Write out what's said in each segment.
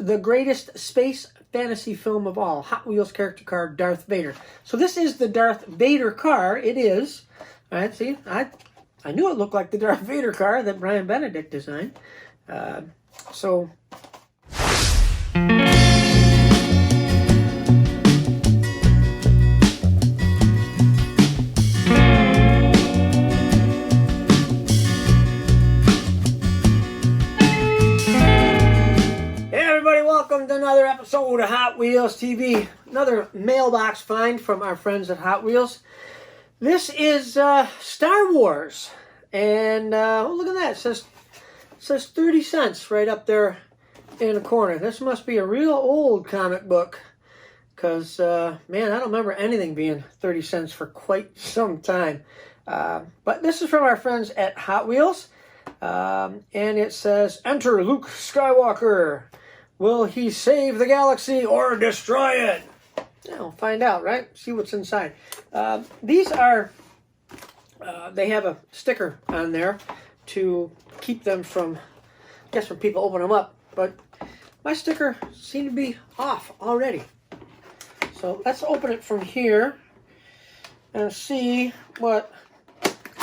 the greatest space fantasy film of all, Hot Wheels character car Darth Vader. So this is the Darth Vader car. It is. All right, see, I knew it looked like the Darth Vader car that Brian Benedict designed. So... Welcome to another episode of Hot Wheels TV. Another mailbox find from our friends at Hot Wheels. This is Star Wars. And oh, look at that. It says 30 cents right up there in the corner. This must be a real old comic book. Because, man, I don't remember anything being 30 cents for quite some time. But this is from our friends at Hot Wheels. And it says, "Enter Luke Skywalker. Will he save the galaxy or destroy it?" Yeah, we'll find out, right? See what's inside. These are, they have a sticker on there to keep them from, I guess, from people opening them up. But my sticker seemed to be off already. So let's open it from here and see what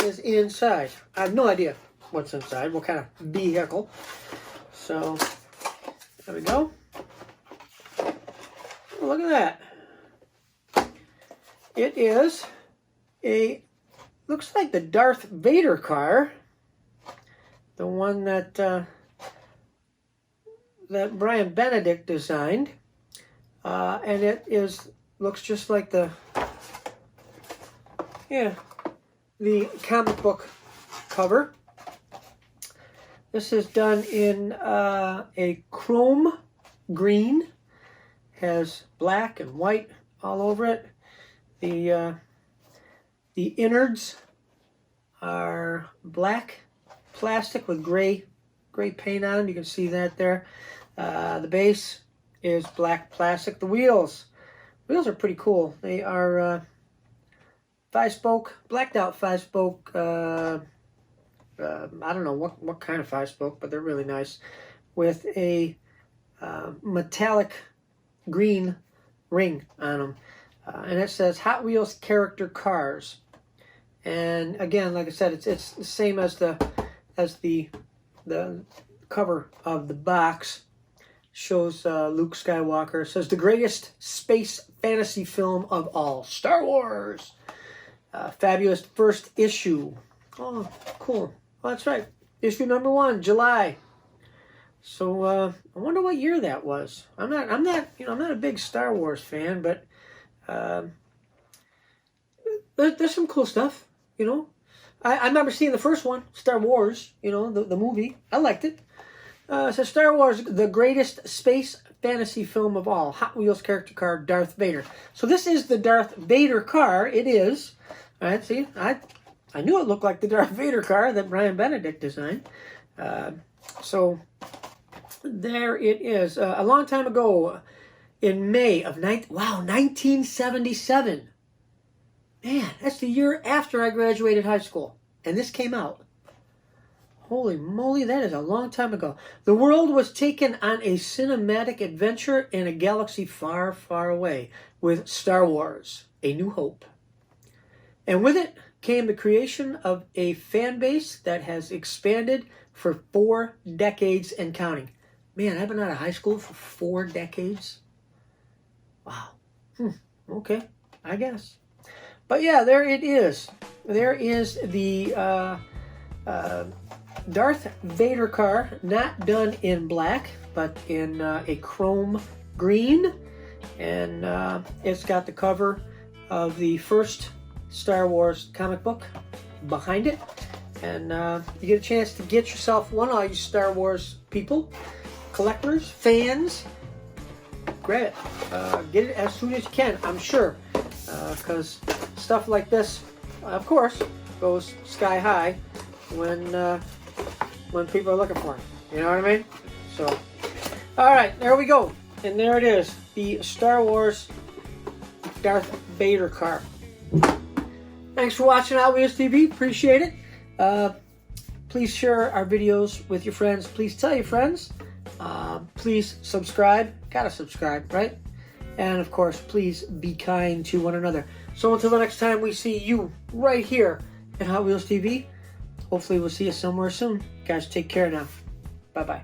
is inside. I have no idea what's inside, what kind of vehicle. So... there we go. Oh, look at that. It is looks like the Darth Vader car. The one that that Brian Benedict designed. And it looks just like the comic book cover. This is done in a chrome green, has black and white all over it. The innards are black plastic with gray paint on them. You can see that there. The base is black plastic. The wheels are pretty cool. They are 5-spoke, blacked out 5-spoke. I don't know what kind of 5-spoke, but they're really nice, with a metallic green ring on them, and it says Hot Wheels character cars. And again, like I said, it's the same as the cover of the box. Shows Luke Skywalker. It says the greatest space fantasy film of all, Star Wars. Fabulous first issue. Oh, cool. Well, that's right. Issue number 1, July. So I wonder what year that was. I'm not a big Star Wars fan, but there's some cool stuff. I remember seeing the first one, Star Wars. The movie. I liked it. It says Star Wars, the greatest space fantasy film of all, Hot Wheels character car Darth Vader. So this is the Darth Vader car. It is. All right. See, I knew it looked like the Darth Vader car that Brian Benedict designed. So there it is. A long time ago, in May of 1977. Man, that's the year after I graduated high school. And this came out. Holy moly, that is a long time ago. The world was taken on a cinematic adventure in a galaxy far, far away with Star Wars, A New Hope. And with it came the creation of a fan base that has expanded for 4 decades and counting. Man, I've been out of high school for 4 decades. Wow. Okay, I guess. But yeah, there it is. There is the Darth Vader car, not done in black, but in a chrome green. And it's got the cover of the first Star Wars comic book behind it. And you get a chance to get yourself one, all you Star Wars people, collectors, fans. Grab it. Get it as soon as you can, I'm sure. Because stuff like this, of course, goes sky high when people are looking for it. You know what I mean? So, all right, there we go. And there it is, the Star Wars Darth Vader car. Thanks for watching Hot Wheels TV. Appreciate it. Please share our videos with your friends. Please tell your friends. Please subscribe. Gotta subscribe, right? And of course, please be kind to one another. So until the next time we see you right here at Hot Wheels TV, hopefully we'll see you somewhere soon. Guys, take care now. Bye-bye.